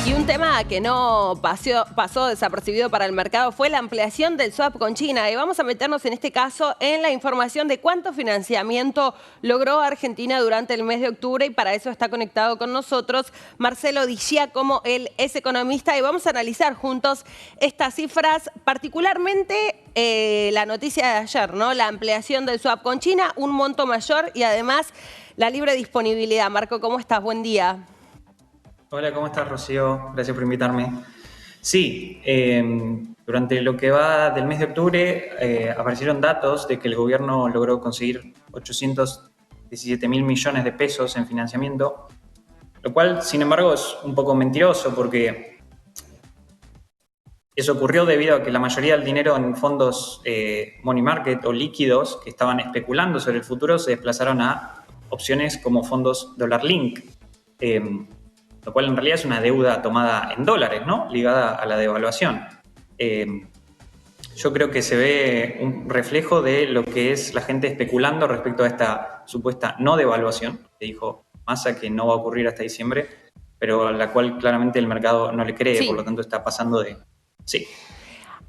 Y un tema que no pasó desapercibido para el mercado fue la ampliación del swap con China. Y vamos a meternos en este caso en la información de cuánto financiamiento logró Argentina durante el mes de octubre. Y para eso está conectado con nosotros Marcelo Di Giacomo, él es economista. Y vamos a analizar juntos estas cifras, particularmente la noticia de ayer, ¿no? La ampliación del swap con China, un monto mayor y además la libre disponibilidad. Marco, ¿cómo estás? Buen día. Hola, ¿cómo estás, Rocío? Gracias por invitarme. Sí, durante lo que va del mes de octubre aparecieron datos de que el gobierno logró conseguir 817.000 millones de pesos en financiamiento, lo cual, sin embargo, es un poco mentiroso porque eso ocurrió debido a que la mayoría del dinero en fondos money market o líquidos que estaban especulando sobre el futuro se desplazaron a opciones como fondos dollar link. Lo cual en realidad es una deuda tomada en dólares, ¿no? Ligada a la devaluación. Yo creo que se ve un reflejo de lo que es la gente especulando respecto a esta supuesta no devaluación, que dijo Massa que no va a ocurrir hasta diciembre, pero a la cual claramente el mercado no le cree, Sí. por lo tanto está pasando de... Sí.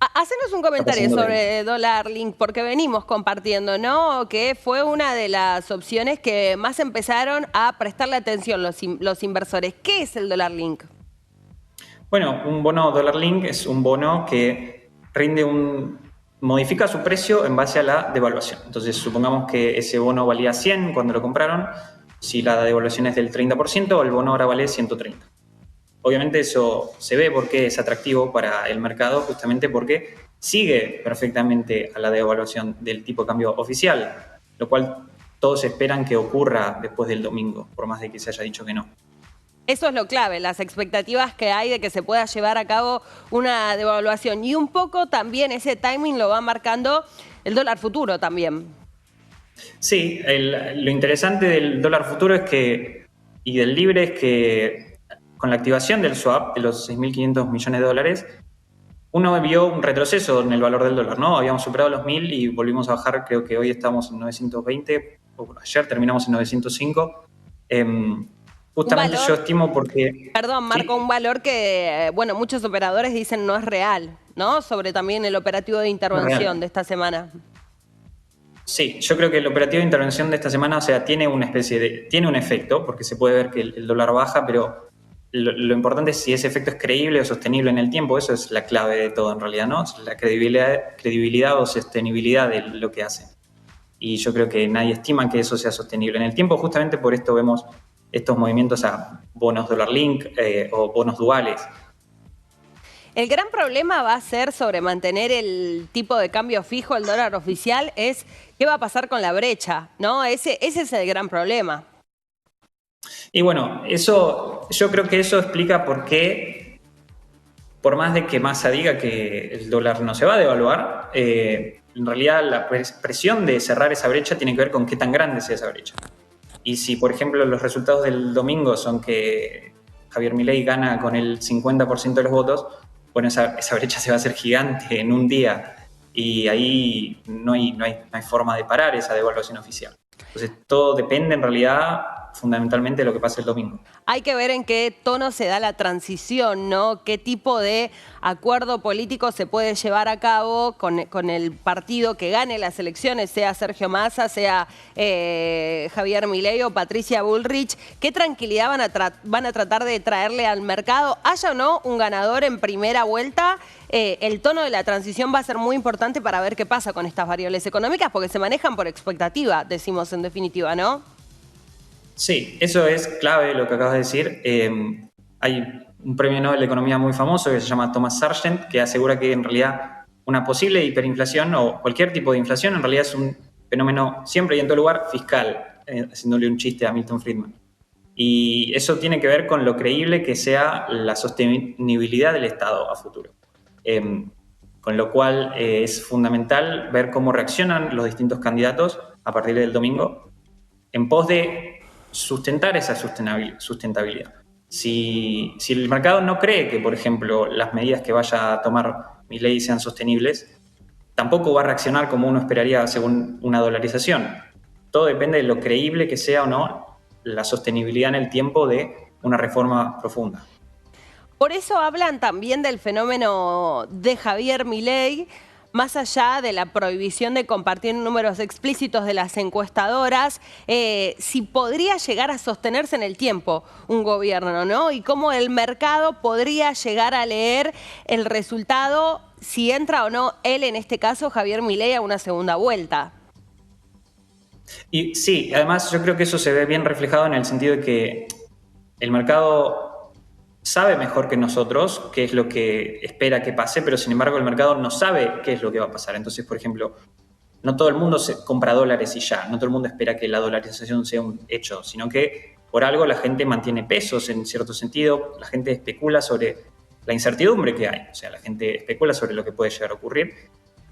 Hacenos un comentario sobre Dollar Link, porque venimos compartiendo, ¿no? Que fue una de las opciones que más empezaron a prestarle atención los inversores. ¿Qué es el Dollar Link? Bueno, un bono Dollar Link es un bono que modifica su precio en base a la devaluación. Entonces, supongamos que ese bono valía 100 cuando lo compraron. Si la devaluación es del 30%, el bono ahora vale 130. Obviamente eso se ve porque es atractivo para el mercado, justamente porque sigue perfectamente a la devaluación del tipo de cambio oficial, lo cual todos esperan que ocurra después del domingo, por más de que se haya dicho que no. Eso es lo clave, las expectativas que hay de que se pueda llevar a cabo una devaluación. Y un poco también ese timing lo va marcando el dólar futuro también. Sí, lo interesante del dólar futuro y del libre es que con la activación del swap de los 6.500 millones de dólares, uno vio un retroceso en el valor del dólar, ¿no? Habíamos superado los 1.000 y volvimos a bajar, creo que hoy estamos en 920, o ayer terminamos en 905. Justamente yo estimo porque... Perdón, Marco, ¿sí? un valor que, bueno, muchos operadores dicen no es real, ¿no? Sobre también el operativo de intervención de esta semana. Sí, yo creo que el operativo de intervención de esta semana, o sea, tiene un efecto, porque se puede ver que el dólar baja, pero lo importante es si ese efecto es creíble o sostenible en el tiempo. Eso es la clave de todo en realidad, ¿no? La credibilidad o sostenibilidad de lo que hace. Y yo creo que nadie estima que eso sea sostenible en el tiempo. Justamente por esto vemos estos movimientos a bonos Dollar Link o bonos duales. El gran problema va a ser sobre mantener el tipo de cambio fijo, el dólar oficial, es qué va a pasar con la brecha, ¿no? Ese es el gran problema. Y bueno, yo creo que eso explica por qué, por más de que Massa diga que el dólar no se va a devaluar, en realidad la presión de cerrar esa brecha tiene que ver con qué tan grande sea esa brecha. Y si, por ejemplo, los resultados del domingo son que Javier Milei gana con el 50% de los votos, bueno, esa brecha se va a hacer gigante en un día y ahí no hay forma de parar esa devaluación oficial. Entonces, todo depende en realidad fundamentalmente de lo que pase el domingo. Hay que ver en qué tono se da la transición, ¿no? Qué tipo de acuerdo político se puede llevar a cabo con el partido que gane las elecciones, sea Sergio Massa, sea Javier Milei o Patricia Bullrich. ¿Qué tranquilidad van a tratar de traerle al mercado? Haya o no un ganador en primera vuelta, el tono de la transición va a ser muy importante para ver qué pasa con estas variables económicas, porque se manejan por expectativa, decimos en definitiva, ¿no? Sí, eso es clave lo que acabas de decir. Hay un premio Nobel de Economía muy famoso que se llama Thomas Sargent, que asegura que en realidad una posible hiperinflación o cualquier tipo de inflación en realidad es un fenómeno siempre y en todo lugar fiscal, haciéndole un chiste a Milton Friedman. Y eso tiene que ver con lo creíble que sea la sostenibilidad del Estado a futuro. Con lo cual es fundamental ver cómo reaccionan los distintos candidatos a partir del domingo en pos de sustentar esa sustentabilidad. Si el mercado no cree que, por ejemplo, las medidas que vaya a tomar Milei sean sostenibles, tampoco va a reaccionar como uno esperaría según una dolarización. Todo depende de lo creíble que sea o no la sostenibilidad en el tiempo de una reforma profunda. Por eso hablan también del fenómeno de Javier Milei, más allá de la prohibición de compartir números explícitos de las encuestadoras, si podría llegar a sostenerse en el tiempo un gobierno, ¿no? Y cómo el mercado podría llegar a leer el resultado, si entra o no él, en este caso Javier Milei, a una segunda vuelta. Y sí, además yo creo que eso se ve bien reflejado en el sentido de que el mercado sabe mejor que nosotros qué es lo que espera que pase, pero sin embargo el mercado no sabe qué es lo que va a pasar. Entonces, por ejemplo, no todo el mundo se compra dólares y ya, no todo el mundo espera que la dolarización sea un hecho, sino que por algo la gente mantiene pesos en cierto sentido, la gente especula sobre la incertidumbre que hay, o sea, la gente especula sobre lo que puede llegar a ocurrir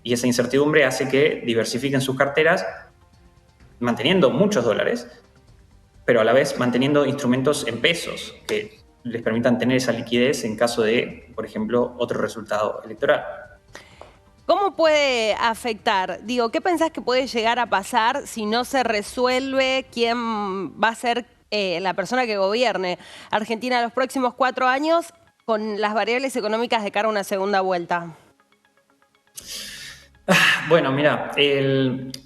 y esa incertidumbre hace que diversifiquen sus carteras manteniendo muchos dólares, pero a la vez manteniendo instrumentos en pesos que les permitan tener esa liquidez en caso de, por ejemplo, otro resultado electoral. ¿Cómo puede afectar? Digo, ¿qué pensás que puede llegar a pasar si no se resuelve quién va a ser la persona que gobierne Argentina los próximos 4 años con las variables económicas de cara a una segunda vuelta? Bueno, mira,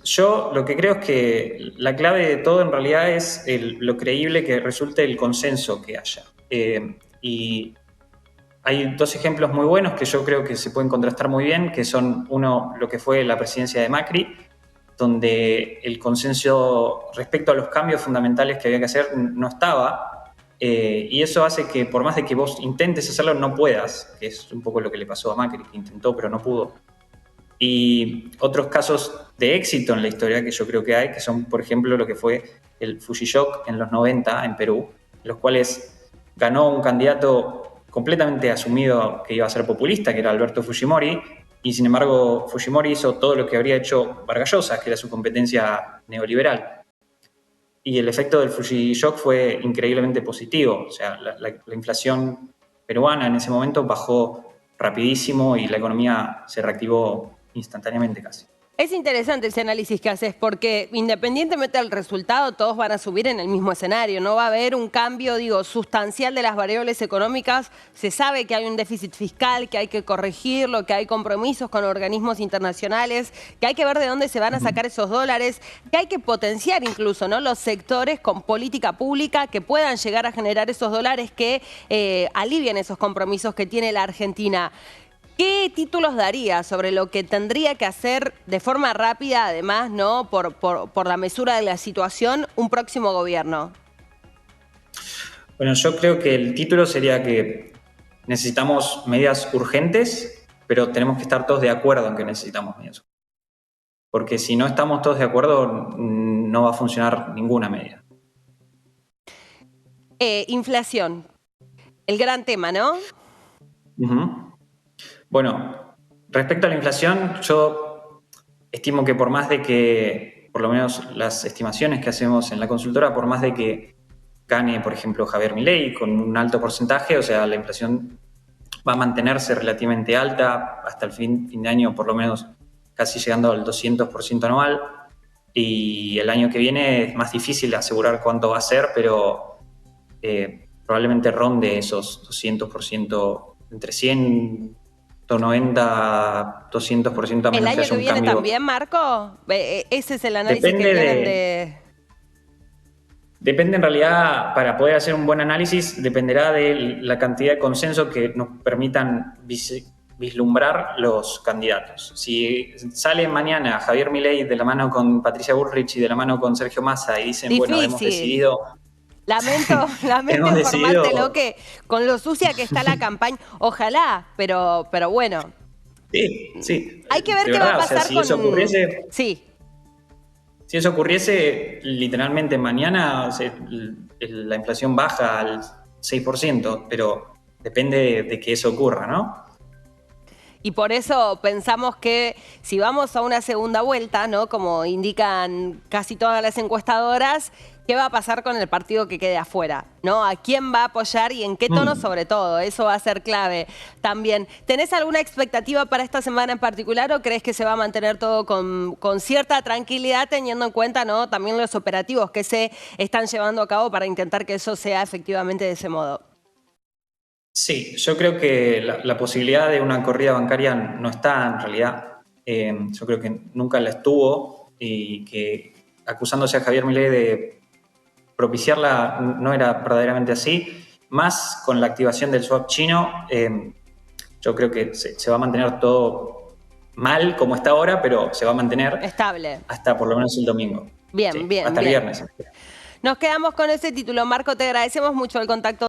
yo lo que creo es que la clave de todo en realidad es lo creíble que resulte el consenso que haya. Y hay dos ejemplos muy buenos que yo creo que se pueden contrastar muy bien, que son uno, lo que fue la presidencia de Macri, donde el consenso respecto a los cambios fundamentales que había que hacer no estaba, y eso hace que por más de que vos intentes hacerlo, no puedas, que es un poco lo que le pasó a Macri, que intentó pero no pudo. Y otros casos de éxito en la historia que yo creo que hay, que son, por ejemplo, lo que fue el Fujishock en los 90 en Perú, en los cuales ganó un candidato completamente asumido que iba a ser populista, que era Alberto Fujimori, y sin embargo Fujimori hizo todo lo que habría hecho Vargas Llosa, que era su competencia neoliberal. Y el efecto del Fujishock fue increíblemente positivo, o sea, la inflación peruana en ese momento bajó rapidísimo y la economía se reactivó instantáneamente casi. Es interesante ese análisis que haces porque independientemente del resultado, todos van a subir en el mismo escenario. No va a haber un cambio, digo, sustancial de las variables económicas. Se sabe que hay un déficit fiscal, que hay que corregirlo, que hay compromisos con organismos internacionales, que hay que ver de dónde se van a sacar esos dólares, que hay que potenciar incluso, ¿no?, los sectores con política pública que puedan llegar a generar esos dólares que alivien esos compromisos que tiene la Argentina. ¿Qué títulos daría sobre lo que tendría que hacer de forma rápida, además, ¿no?, por la mesura de la situación, un próximo gobierno? Bueno, yo creo que el título sería que necesitamos medidas urgentes, pero tenemos que estar todos de acuerdo en que necesitamos medidas. Porque si no estamos todos de acuerdo, no va a funcionar ninguna medida. Inflación, el gran tema, ¿no? Uh-huh. Bueno, respecto a la inflación, yo estimo que por más de que, por lo menos las estimaciones que hacemos en la consultora, por más de que gane, por ejemplo, Javier Milei con un alto porcentaje, o sea, la inflación va a mantenerse relativamente alta hasta el fin de año, por lo menos casi llegando al 200% anual, y el año que viene es más difícil asegurar cuánto va a ser, pero probablemente ronde esos 200%, entre 190, 200%, a ¿El menos que año haya que un viene cambio. también, Marco? Ese es el análisis Depende que tienen de... Depende en realidad, para poder hacer un buen análisis, dependerá de la cantidad de consenso que nos permitan vislumbrar los candidatos. Si sale mañana Javier Milei de la mano con Patricia Bullrich y de la mano con Sergio Massa y dicen, bueno, hemos Difícil. decidido... Lamento hemos informártelo decidido... que con lo sucia que está la campaña, ojalá, pero bueno. Sí, sí, Hay que ver de qué va a verdad, o sea, pasar si con... eso ocurriese... Sí. Si eso ocurriese, literalmente mañana la inflación baja al 6%, pero depende de que eso ocurra, ¿no? Y por eso pensamos que si vamos a una segunda vuelta, ¿no?, como indican casi todas las encuestadoras, ¿qué va a pasar con el partido que quede afuera? ¿No? ¿A quién va a apoyar y en qué tono sobre todo? Eso va a ser clave también. ¿Tenés alguna expectativa para esta semana en particular o crees que se va a mantener todo con cierta tranquilidad, teniendo en cuenta, ¿no?, también los operativos que se están llevando a cabo para intentar que eso sea efectivamente de ese modo? Sí, yo creo que la posibilidad de una corrida bancaria no está en realidad. Yo creo que nunca la estuvo y que acusándose a Javier Milei de propiciarla no era verdaderamente así. Más con la activación del swap chino, yo creo que se va a mantener todo mal como está ahora, pero se va a mantener Estable. hasta por lo menos el domingo. Bien, Sí, bien, hasta el bien. viernes. Nos quedamos con ese título. Marco, te agradecemos mucho el contacto.